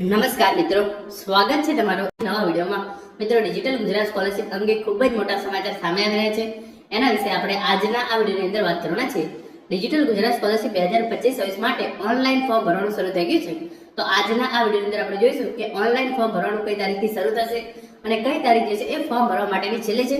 નમસ્કાર મિત્રો, સ્વાગત છે તમારો નવા વિડીયોમાં। મિત્રો, ડિજિટલ ગુજરાત સ્કોલરશિપ અંગે ખૂબ જ મોટા સમાચાર સામે આવી રહ્યા છે। એના વિશે આપણે આજના આ વિડીયોની અંદર વાત કરવાના છે। ડિજિટલ ગુજરાત સ્કોલરશિપ 2025-26 માટે ઓનલાઈન ફોર્મ ભરવાનું શરૂ થઈ ગયું છે। તો આજના આ વિડીયોની અંદર આપણે જોઈશું કે ઓનલાઈન ફોર્મ ભરવાનું કઈ તારીખથી શરૂ થશે અને કઈ તારીખ જે છે એ ફોર્મ ભરવા માટેની છેલ્લી છે।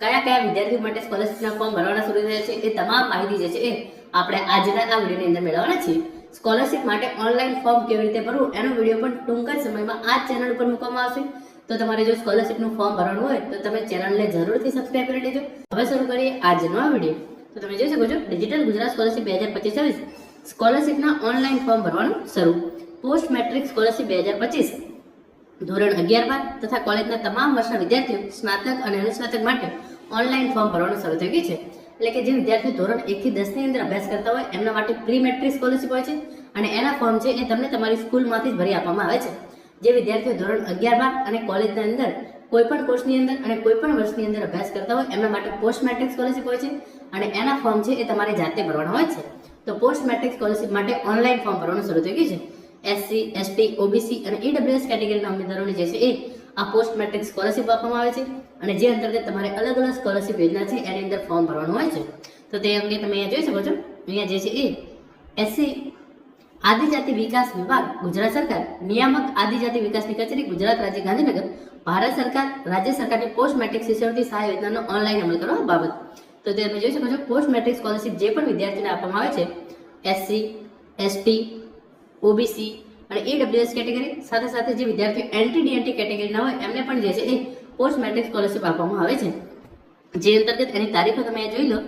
કયા વિદ્યાર્થીઓ માટે સ્કોલરશિપના ફોર્મ ભરવાના શરૂ થયા છે એ તમામ માહિતી જે છે એ આપણે આજના આ વિડીયોની અંદર મેળવવાના છીએ। સ્કોલરશિપ માટે ઓનલાઈન ફોર્મ કેવી રીતે ભરવું એનો વિડીયો પણ ટૂંક જ સમયમાં આ ચેનલ ઉપર મૂકવામાં આવશે। તો તમારે જો સ્કોલરશિપનું ફોર્મ ભરવાનું હોય તો તમે ચેનલને જરૂરથી સબસ્ક્રાઇબ કરી દેજો। હવે શરૂ કરીએ આજનો આ વિડીયો। તો તમે જોઈ શકો છો, ડિજિટલ ગુજરાત સ્કોલરશિપ 2025-26 સ્કોલરશિપના ઓનલાઈન ફોર્મ ભરવાનું શરૂ। પોસ્ટ મેટ્રિક સ્કોલરશિપ 2025 ધોરણ 11-12 તથા કોલેજના તમામ વર્ષના વિદ્યાર્થીઓ સ્નાતક અને અનુસ્નાતક માટે ઓનલાઈન ફોર્મ ભરવાનું શરૂ થઈ ગયું છે। એટલે કે જે વિદ્યાર્થીઓ ધોરણ 1 થી 10 ની અંદર અભ્યાસ કરતા હોય એમના માટે પ્રી મેટ્રિક સ્કોલરશિપ હોય છે અને એના ફોર્મ છે એ તમને તમારી સ્કૂલમાંથી જ ભરી આપવામાં આવે છે। જે વિદ્યાર્થીઓ ધોરણ 11-12 અને કોલેજના અંદર કોઈ પણ કોર્સની અંદર અને કોઈ પણ વર્ષની અંદર અભ્યાસ કરતા હોય એમના માટે પોસ્ટ મેટ્રિક સ્કોલરશિપ હોય છે અને એના ફોર્મ છે એ તમારે જાતે ભરવાના હોય છે। તો પોસ્ટ મેટ્રિક સ્કોલરશિપ માટે ઓનલાઈન ફોર્મ ભરવાનું શરૂ થઈ ગયું છે। SC, ST, OBC અને EWS કેટેગરીના ઉમેદવારોને જે છે એ આ પોસ્ટ મેટ્રિક સ્કોલરશિપ આપવામાં આવે છે અને જે અંતર્ગત તમારે અલગ અલગ સ્કોલરશિપ યોજના છે એની અંદર ફોર્મ ભરવાનું હોય છે। તો તે અંગે તમે અહીંયા જોઈ શકો છો, અહીંયા જે છે એ SC આદિજાતિ વિકાસ વિભાગ ગુજરાત સરકાર, નિયામક આદિજાતિ વિકાસની કચેરી ગુજરાત રાજ્ય ગાંધીનગર, ભારત સરકાર, રાજ્ય સરકારની પોસ્ટ મેટ્રિક શિષ્યવૃત્તિ સહાય યોજનાનો ઓનલાઈન અમલ કરવા બાબત। તો તમે જોઈ શકો છો, પોસ્ટ મેટ્રિક સ્કોલરશિપ જે પણ વિદ્યાર્થીને આપવામાં આવે છે SC, ST, OBC અને EWS કેટેગરી સાથે સાથે જે વિદ્યાર્થીઓ NT-DNT કેટેગરીના હોય એમને પણ જે છે એ પોસ્ટ મેટ્રિક સ્કોલરશિપ આપવામાં આવે છે। જે અંતર્ગત એની તારીખો તમે જોઈ લો,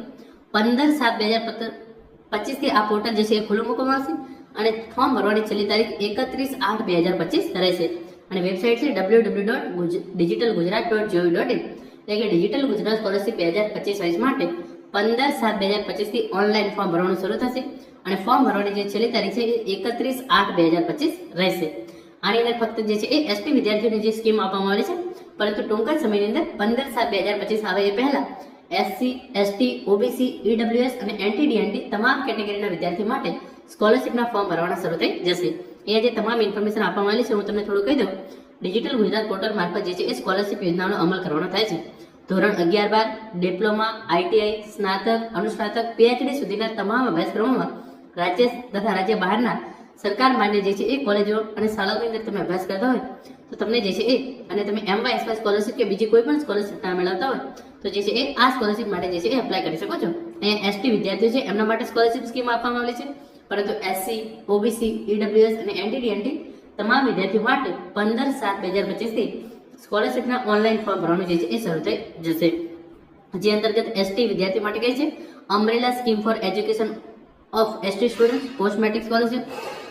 15/7/2025 થી આ પોર્ટલ જે છે એ ખુલ્લું મૂકવામાં આવશે અને ફોર્મ ભરવાની છેલ્લી તારીખ 31/8/2025 રહેશે અને વેબસાઇટ છે www.digitalgujarat.gov.in। એટલે કે ડિજિટલ ગુજરાત સ્કોલરશિપ 2025 માટે 15/7/2025 થી ઓનલાઈન ફોર્મ ભરવાનું શરૂ થશે અને ફોર્મ ભરવાની જે છેલ્લી તારીખ છે એ 31/8/2025 રહેશે। આની અંદર ફક્ત જે છે એ ST વિદ્યાર્થીઓની જે સ્કીમ આપવામાં આવી છે, પરંતુ ટૂંક જ સમયની અંદર 15/7/2025 આવે એ પહેલા SC, ST, OBC, EWS અને NT-DNT તમામ કેટેગરીના વિદ્યાર્થીઓ માટે સ્કોલરશિપના ફોર્મ ભરવાના શરૂ થઈ જશે। એ જે તમામ ઇન્ફોર્મેશન આપવામાં આવી છે હું તમને થોડું કહી દઉં। ડિજિટલ ગુજરાત પોર્ટલ મારફત જે છે એ સ્કોલરશિપ યોજનાનો અમલ કરવાનો થાય છે। ધોરણ 11-12, ડિપ્લોમા, ITI, સ્નાતક, અનુસ્નાતક, PhD સુધીના તમામ અભ્યાસક્રમોમાં રાજ્ય તથા રાજ્ય બહારના સરકાર માન્ય જે છે એ કોલેજો અને શાળાઓની અંદર તમે અભ્યાસ કરતા હોય તો તમને જે છે એ અને તમે MY સ્કોલરશિપ કે બીજી કોઈ પણ સ્કોલરશિપ ના મેળવતા હોય તો જે છે એ આ સ્કોલરશિપ માટે જે છે એ એપ્લાય કરી શકો છો। અહીંયા ST વિદ્યાર્થીઓ છે એમના માટે સ્કોલરશિપ સ્કીમ આપવામાં આવેલી છે, પરંતુ SC, OBC, EWS અને NT-DNT તમામ વિદ્યાર્થીઓ માટે 15/7/2025 થી સ્કોલરશિપના ઓનલાઈન ફોર્મ ભરવાનું જે છે એ શરૂ થઈ જશે। જે અંતર્ગત ST વિદ્યાર્થીઓ માટે કહે છે umbrella scheme for education of ST student post matric scholarship,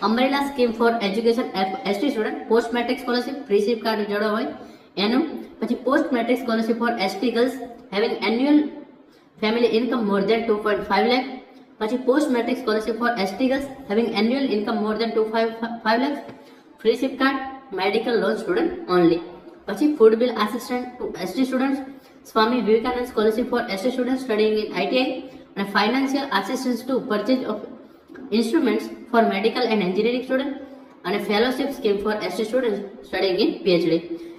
umbrella scheme for education ST student post matric scholarship freeship card જોડો હોય એનું, પછી post matric scholarship for ST girls having annual family income more than 2.5 lakh, પછી post matric scholarship for ST girls having annual income more than 2.5 lakh, freeship card, medical loan student only, પછી food bill assistant two ST students, Swami Vivekananda scholarship for ST students studying in ITI અને financial assistance to purchase of instruments for medical and engineering student અને fellowship scheme for ST students studying in PhD।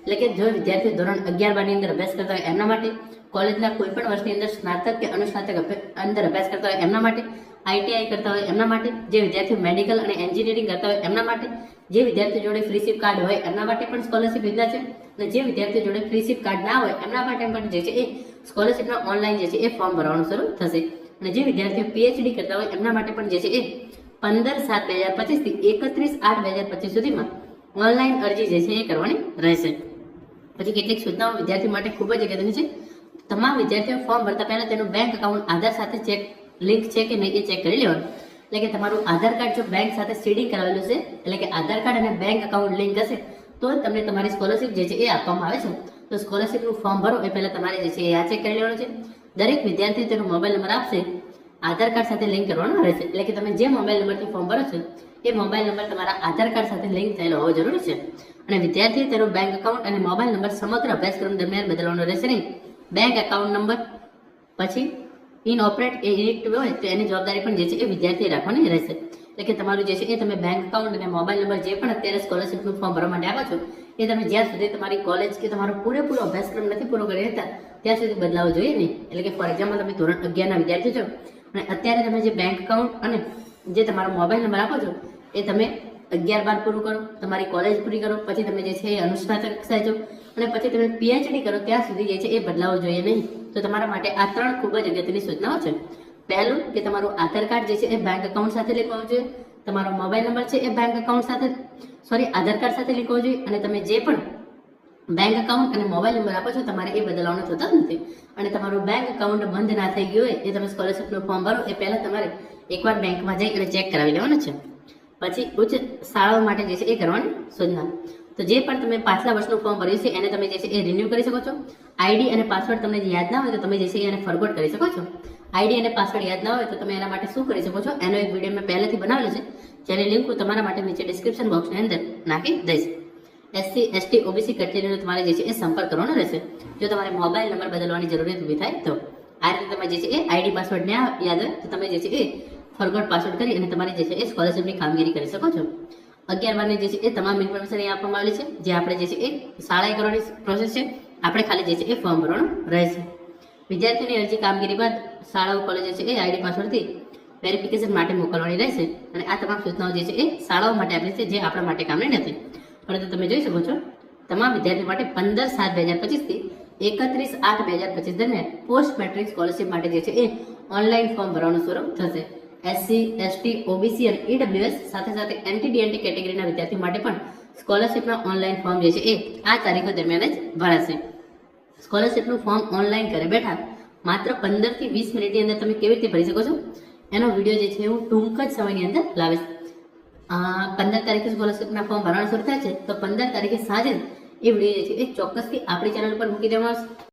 એટલે કે જો વિદ્યાર્થીઓ ધોરણ 11-12 ની અંદર અભ્યાસ કરતા હોય એમના માટે, કોલેજના કોઈ પણ વર્ષની અંદર સ્નાતક કે અનુસ્નાતક અંદર અભ્યાસ કરતા હોય એમના માટે, ITI કરતા હોય એમના માટે, જે વિદ્યાર્થીઓ મેડિકલ અને એન્જિનિયરિંગ કરતા હોય એમના માટે, જે વિદ્યાર્થીઓ જોડે ફ્રી શિપ કાર્ડ હોય એમના માટે પણ સ્કોલરશિપ યોજના છે અને જે વિદ્યાર્થીઓ જોડે ફ્રી શિપ કાર્ડ ના હોય એમના માટે પણ જે છે એ સ્કોલરશિપના ઓનલાઈન જે છે એ ફોર્મ ભરવાનું શરૂ થશે અને જે વિદ્યાર્થીઓ PhD કરતા હોય એમના માટે પણ જે છે એ 15/7/2025 થી 31/8/2025 સુધીમાં ઓનલાઈન અરજી જે છે એ કરવાની રહેશે। પછી કેટલીક સૂચનાઓ વિદ્યાર્થીઓ માટે ખૂબ જ અગત્યની છે। તમામ વિદ્યાર્થીઓ ફોર્મ ભરતા પહેલા તેનું બેંક એકાઉન્ટ આધાર સાથે ચેક લિંક છે કે નહીં એ ચેક કરી લેવાનું। એટલે કે તમારું આધાર કાર્ડ જો બેંક સાથે સીડિંગ કરાવેલું છે, એટલે કે આધાર કાર્ડ અને બેંક એકાઉન્ટ લિંક હશે તો જ તમને તમારી સ્કોલરશિપ જે છે એ આપવામાં આવે છે। તો સ્કોલરશિપનું ફોર્મ ભરો એ પહેલા તમારે જે છે એ આ ચેક કરી લેવાનું છે। દરેક વિદ્યાર્થી તેનો મોબાઈલ નંબર આપશે, આધાર કાર્ડ સાથે લિંક કરવાનો રહેશે। એટલે કે તમે જે મોબાઈલ નંબરથી ફોર્મ ભરો છો એ મોબાઈલ નંબર તમારા આધાર કાર્ડ સાથે લિંક થયેલો હોવો જરૂરી છે અને વિદ્યાર્થીએ તેનો બેંક એકાઉન્ટ અને મોબાઈલ નંબર સમગ્ર અભ્યાસક્રમ દરમિયાન બદલવાનો રહેશે નહીં। બેંક એકાઉન્ટ નંબર પછી ઇનઓપરેટ એ ઇનએક્ટિવ હોય તો એની જવાબદારી પણ જે છે એ વિદ્યાર્થીએ રાખવાની રહેશે। એટલે કે તમારું જે છે એ તમે બેંક એકાઉન્ટ અને મોબાઈલ નંબર જે પણ અત્યારે સ્કોલરશિપનું ફોર્મ ભરવા માટે આપો છો એ તમે જ્યાં સુધી તમારી કોલેજ કે તમારો પૂરેપૂરો અભ્યાસક્રમ નથી પૂરો કરી રહેતા ત્યાં સુધી બદલાવો જોઈએ નહીં. એટલે કે ફોર એક્ઝામ્પલ તમે ધોરણ 11ના વિદ્યાર્થી છો અને અત્યારે તમે જે બેંક એકાઉન્ટ અને જે તમારો મોબાઈલ નંબર આપો છો એ તમે 11-12 પૂરું કરો, તમારી કોલેજ પૂરી કરો, પછી તમે જે છે એ અનુસ્નાતક કક્ષાએ જાઓ અને પછી તમે PhD કરો ત્યાં સુધી જે છે એ બદલાવો જોઈએ નહીં. તો તમારા માટે આ 3 ખૂબ જ અગત્યની સૂચનાઓ છે. પહેલું કે તમારું આધાર કાર્ડ જે છે એ બેંક એકાઉન્ટ સાથે લિંકવાનું જોઈએ, તમારો મોબાઈલ નંબર છે એ બેંક એકાઉન્ટ સાથે આધાર કાર્ડ સાથે લિંકવો જોઈએ અને તમે જે પણ બેંક એકાઉન્ટ અને મોબાઈલ નંબર આપો છો તમારે એ બદલવાનો થતો નથી. અને તમારું બેંક એકાઉન્ટ બંધ ના થઈ ગયું હોય એ તમે સ્કોલરશિપનું ફોર્મ ભરો એ પહેલા તમારે એકવાર બેંકમાં જઈ અને ચેક કરાવી લેવાનું છે. પછી ઉચ્ચ શાળાઓ માટે જે છે એ કરવાની સૂચના. તો જે પણ તમે પાછલા વર્ષનું ફોર્મ ભર્યું છે એને તમે જે છે એ રિન્યૂ કરી શકો છો. આઈડી અને પાસવર્ડ તમને જે યાદ ના હોય તો તમે જે છે એને ફોરગોટ કરી શકો છો. આઈડી અને પાસવર્ડ યાદ ના હોય તો તમે એના માટે શું કરી શકો છો એનો એક વિડીયો મેં પહેલેથી બનાવેલો છે જેની લિંક હું તમારા માટે નીચે ડિસ્ક્રિપ્શન બોક્સની અંદર નાખી દઈશ. SC ST OBC કેટેગરીનો તમારે જે છે એ સંપર્ક કરવાનો રહેશે જો તમારે મોબાઈલ નંબર બદલવાની જરૂરિયાત ઊભી થાય તો. આ રીતે તમે જે છે એ આઈડી પાસવર્ડ ના યાદ હોય તો તમે જે છે એ ફોરગોટ પાસવર્ડ કરી અને તમારી જે છે એ સ્કોલરશિપની કામગીરી કરી શકો છો. 11-12ની જે છે એ તમામ ઇન્ફોર્મેશન અહીં આપવામાં આવેલી છે જે આપણે જે છે એ શાળાએ કરવાની પ્રોસેસ છે. આપણે ખાલી જે છે એ ફોર્મ ભરવાનું રહેશે. વિદ્યાર્થીઓની અરજી કામગીરી બાદ શાળાઓ કોલેજો છે એ આઈડી પાસવર્ડથી વેરિફિકેશન માટે મોકલવાની રહેશે અને આ તમામ સૂચનાઓ જે છે એ શાળાઓ માટે આપેલી છે જે આપણા માટે કામની નથી. પરંતુ તમે જોઈ શકો છો તમામ વિદ્યાર્થીઓ માટે 15/7/2025 થી 31/8/2025 દરમિયાન પોસ્ટ મેટ્રિક સ્કોલરશિપ માટે જે છે એ ઓનલાઈન ફોર્મ ભરવાનું શરૂ થશે. SC ST OBC અને EWS સાથે સાથે NT-DNT કેટેગરીના વિદ્યાર્થીઓ માટે પણ સ્કોલરશિપના ઓનલાઈન ફોર્મ જે છે એ આ તારીખો દરમિયાન જ ભરાશે. સ્કોલરશિપનું ફોર્મ ઓનલાઈન ઘરે બેઠા માત્ર 15 થી 20 મિનિટની અંદર તમે કેવી રીતે ભરી શકો છો એનો વિડીયો જે છે હું ટૂંક જ સમયની અંદર લાવીશ. 15 તારીખે સ્કોલરશિપના ફોર્મ ભરવાનું શરૂ થાય છે તો 15 તારીખે સાંજે એ વિડીયો જે છે એ ચોક્કસથી આપણી ચેનલ પર મૂકી દેવામાં આવશે.